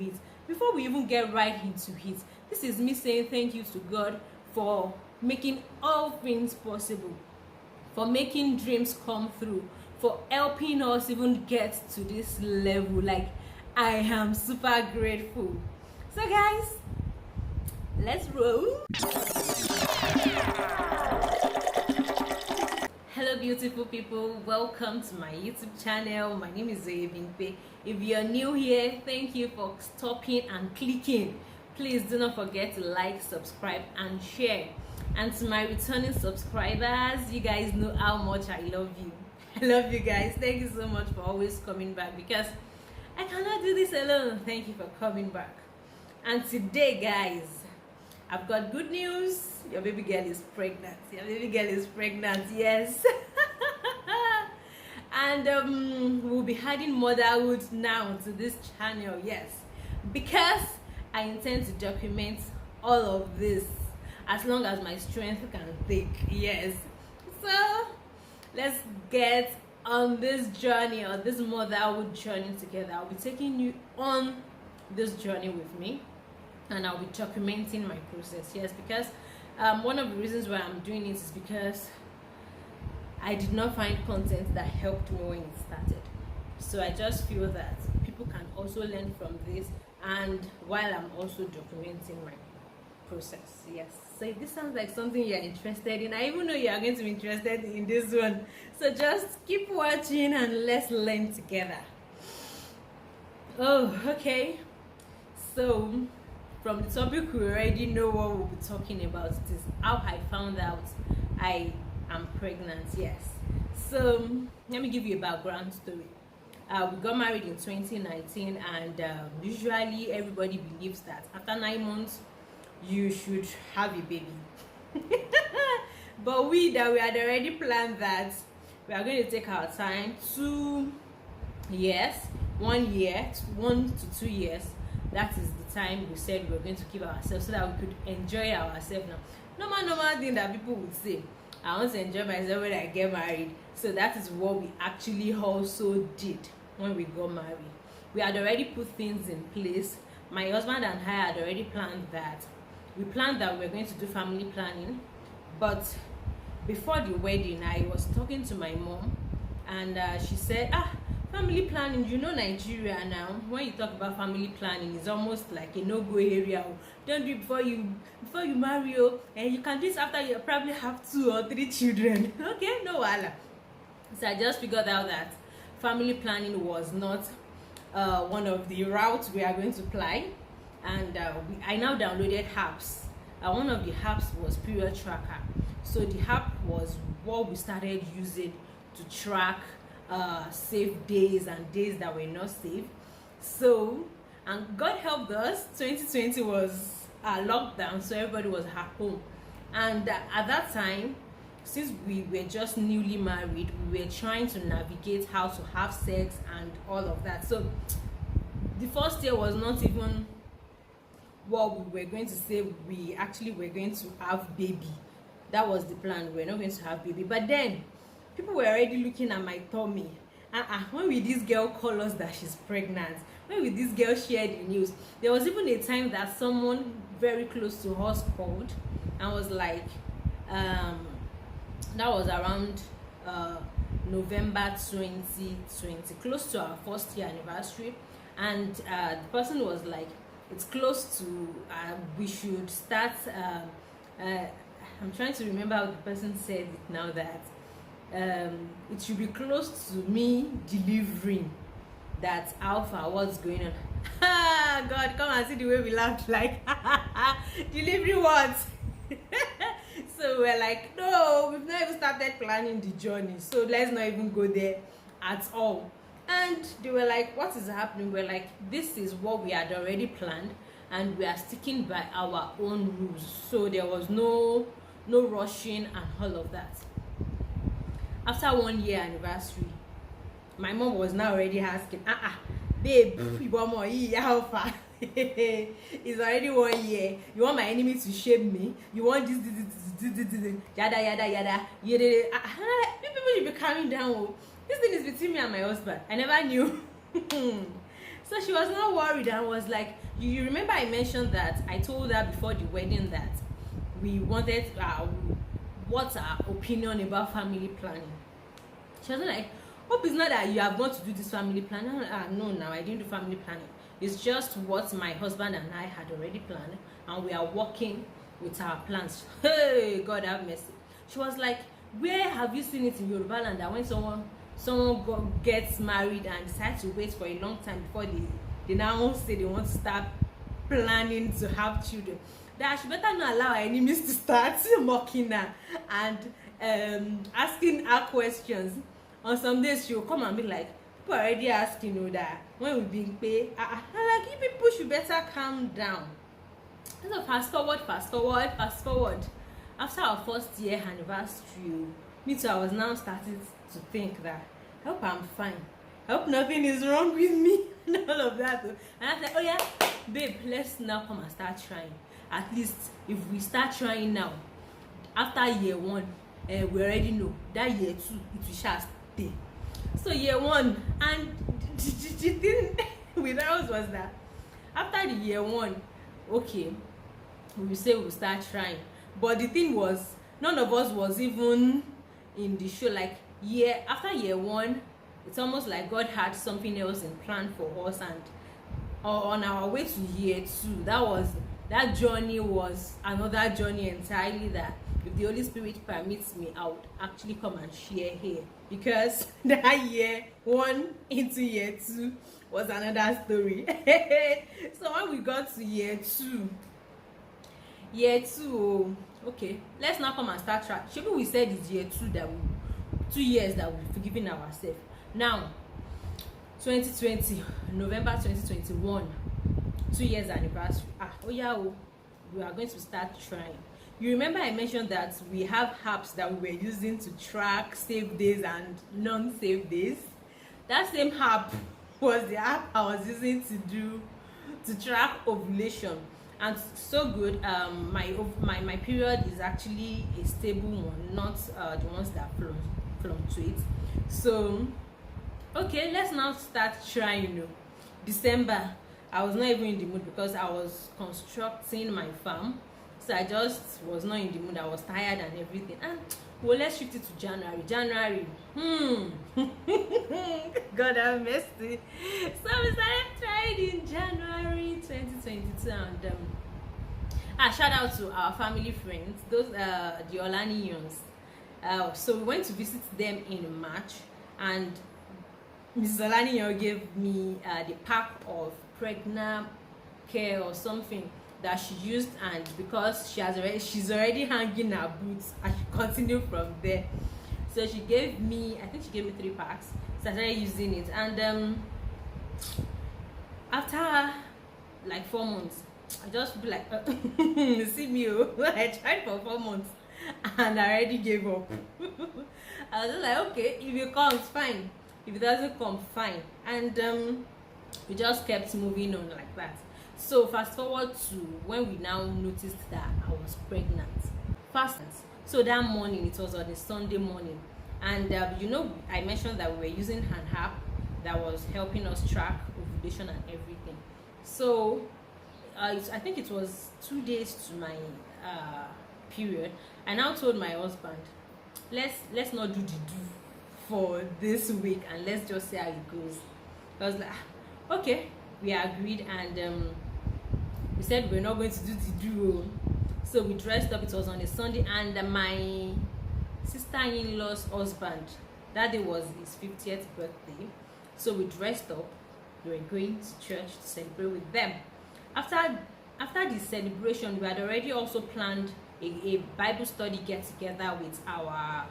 it. Before we even get right into it, this is me saying thank you to God for making all things possible, for making dreams come through, for helping us even get to this level. Like, I am super grateful. So guys, let's roll. Hello beautiful people, welcome to my YouTube channel. My name is Zoe. If you're new here, thank you for stopping and clicking. Please do not forget to like, subscribe and share. And to my returning subscribers, you guys know how much I love you. I love you guys. Thank you so much for always coming back, because I cannot do this alone. Thank you for coming back. And today guys, I've got good news. Your baby girl is pregnant. Your baby girl is pregnant, yes. And we'll be adding motherhood now to this channel, yes. Because I intend to document all of this as long as my strength can take, yes. So let's get on this journey, or this motherhood journey together. I'll be taking you on this journey with me, and I'll be documenting my process, yes, because one of the reasons why I'm doing it is because I did not find content that helped me when it started. So I just feel that people can also learn from this, and while I'm also documenting my process, yes. So if this sounds like something you're interested in, I even know you are going to be interested in this one, so just keep watching and let's learn together. Oh, okay. So from the topic, we already know what we'll be talking about. It is how I found out I am pregnant, yes. So let me give you a background story. We got married in 2019, and usually everybody believes that after 9 months you should have a baby. But we had already planned that we are going to take our time, 2 years, 1 year, 1 to 2 years. That is the time we said we were going to give ourselves, so that we could enjoy ourselves. Now, normal thing that people would say, I want to enjoy myself when I get married. So that is what we actually also did when we got married. We had already put things in place. My husband and I had already planned that. We planned that we were going to do family planning. But before the wedding, I was talking to my mom, and she said, family planning, you know, Nigeria now, when you talk about family planning, it's almost like a no-go area. Don't do it before you marry, and you can do it after you probably have 2 or 3 children. Okay, no wala. So I just figured out that family planning was not one of the routes we are going to apply, and I now downloaded apps. One of the apps was Period Tracker. So the app was what we started using to track save days and days that were not saved. So, and God helped us, 2020 was lockdown, so everybody was at home, and at that time, since we were just newly married, we were trying to navigate how to have sex and all of that. So the first year was not even what we were going to say. We actually were going to have baby. That was the plan. We were not going to have baby, but then people were already looking at my tummy. When will this girl call us that she's pregnant? When will this girl share the news? There was even a time that someone very close to us called and was like, that was around November 2020, close to our first year anniversary, and the person was like, it's close to, we should start, I'm trying to remember how the person said it now, that it should be close to me delivering. That's Alpha, what's going on? God, come and see the way we laughed, like, delivery what? So we're like, no, we've not even started planning the journey, so let's not even go there at all. And they were like, what is happening? We're like, this is what we had already planned, and we are sticking by our own rules. So there was no rushing and all of that. After 1 year anniversary, my mom was now already asking, babe, you want more? How far? It's already 1 year. You want my enemy to shame me? You want this, yada yada yada. People should be calming down. This thing is between me and my husband. I never knew. So she was not worried and was like, you remember I mentioned that I told her before the wedding that we wanted what's our opinion about family planning. She was like, hope it's not that you have gone to do this family planning. No, now I didn't do family planning. It's just what my husband and I had already planned, and we are working with our plans. Hey, God have mercy. She was like, where have you seen it in Yoruba land that when someone gets married and decides to wait for a long time before they now say they want to start planning to have children, that she better not allow her enemies to start mocking her and asking her questions. On some days she will come and be like, people are already asking you that when we being paid. I'm like, you people should better calm down. So fast forward. After our first year anniversary, me too, I was now starting to think that I hope I'm fine. I hope nothing is wrong with me and all of that. And I said, oh yeah, babe, let's now come and start trying. At least if we start trying now, after year 1, we already know that year 2 it will shall stay. So year 1, and the thing with us was that after the year 1, okay, we will say we'll start trying. But the thing was, none of us was even in the show. Like after year 1, it's almost like God had something else in plan for us, and on our way to year 2, that journey was another journey entirely, that if the Holy Spirit permits me, I would actually come and share here, because that year 1 into year 2 was another story. So when we got to year 2, okay, let's now come and start track. Maybe we said it's year 2 that 2 years that we've forgiven ourselves. Now 2020, November 2021, 2 years anniversary. We are going to start trying. You remember I mentioned that we have apps that we were using to track save days and non-save days. That same app was the app I was using to track ovulation. And so good, my period is actually a stable one, not the ones that fluctuate. So okay, let's now start trying. December, I was not even in the mood because I was constructing my farm, so I just was not in the mood. I was tired and everything. And well, let's shift it to January. God have mercy. So we started trying in January 2022, and shout out to our family friends, those the Olanions. So we went to visit them in March, and Mrs. Olaniyon gave me the pack of pregnant care or something that she used, and because she's already hanging her boots, and she continued from there. So she gave me, I think she gave me 3 packs. So I started using it, and after like 4 months, I just be like, see me, I tried for 4 months and I already gave up. I was just like, okay, if it comes, fine. If it doesn't come, fine. And we just kept moving on like that. So fast forward to when we now noticed that I was pregnant. So that morning, it was on a Sunday morning, and I mentioned that we were using an app that was helping us track ovulation and everything. So I think it was 2 days to my period. I now told my husband, let's not do the do for this week, and let's just see how it goes. I was like, okay, we agreed, and we said we're not going to do the do. So we dressed up. It was on a Sunday, and my sister-in-law's husband, that day was his 50th birthday. So we dressed up. We were going to church to celebrate with them. After the celebration, we had already also planned a Bible study get-together with our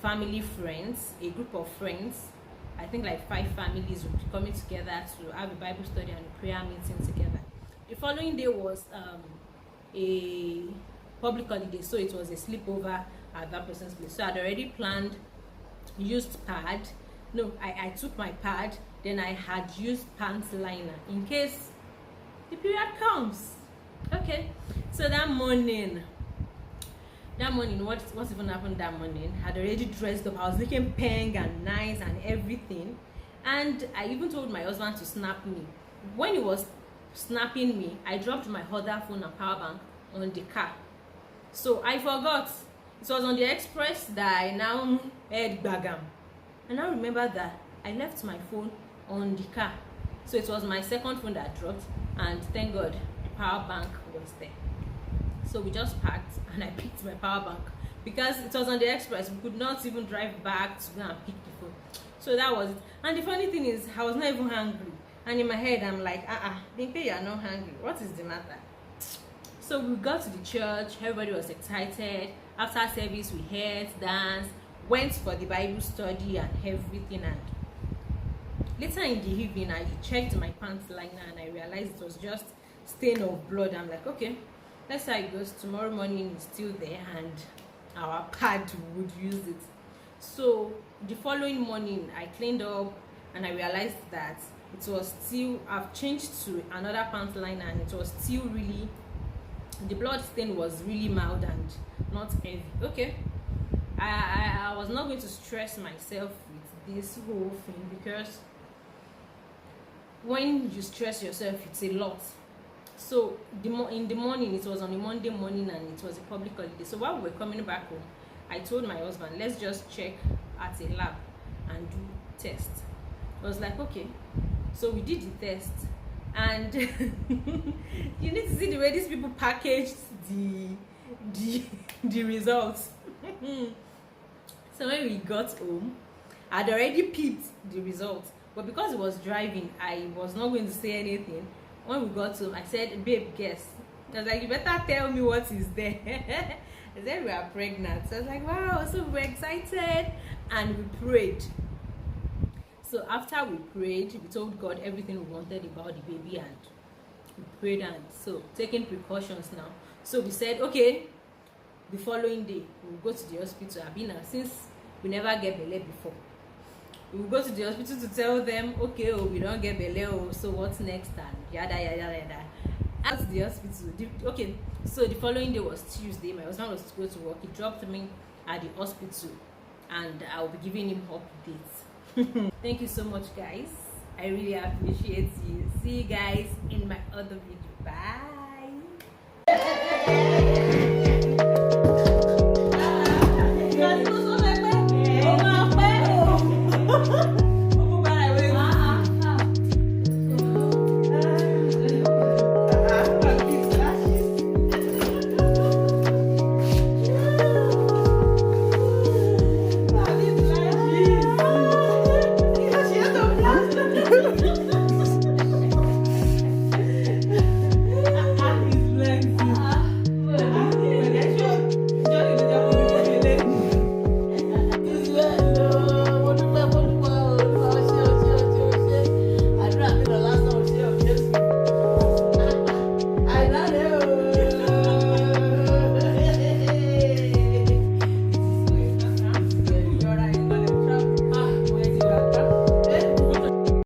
family friends, a group of friends. I think like 5 families would be coming together to have a Bible study and a prayer meeting together. The following day was a public holiday, so it was a sleepover at that person's place. So I had already planned, used pad. No, I took my pad, then I had used pants liner in case the period comes. Okay, so that morning, what even happened that morning? I had already dressed up. I was looking pink and nice and everything, and I even told my husband to snap me when he was snapping me, I dropped my other phone and power bank on the car. So I forgot. It was on the express that I now heard bagam. I now remember that I left my phone on the car. So it was my second phone that dropped, and thank God the power bank was there. So we just parked and I picked my power bank because it was on the express. We could not even drive back to go and pick the phone. So that was it. And the funny thing is, I was not even hungry. And in my head, I'm like, Bimpe, you are not hungry. What is the matter? So we got to the church. Everybody was excited. After service, we had dance, went for the Bible study and everything. And later in the evening, I checked my pants liner and I realized it was just stain of blood. I'm like, okay, let's see how it goes. Tomorrow morning is still there and our pad would use it. So the following morning, I cleaned up and I realized that it was still, I've changed to another pant liner and it was still really, the blood stain was really mild and not heavy. Okay, I was not going to stress myself with this whole thing, because when you stress yourself, it's a lot. So in the morning, it was on a Monday morning and it was a public holiday. So while we were coming back home, I told my husband, let's just check at a lab and do test. I was like, okay. So we did the test, and you need to see the way these people packaged the results. So when we got home, I'd already picked the results, but because he was driving, I was not going to say anything. When we got home, I said, babe, guess. I was like, you better tell me what is there. I said we are pregnant. So I was like, wow, so we're excited, and we prayed. So after we prayed, we told God everything we wanted about the baby, and we prayed, and so taking precautions now. So we said, okay, the following day we'll go to the hospital. Abina, since we never get belle before, we'll go to the hospital to tell them, okay, oh, we don't get belle, oh, so what's next, and yada yada yada. At the hospital, okay, so the following day was Tuesday. My husband was to go to work. He dropped me at the hospital, and I'll be giving him updates. Thank you so much, guys. I really appreciate you. See you guys in my other video. Bye.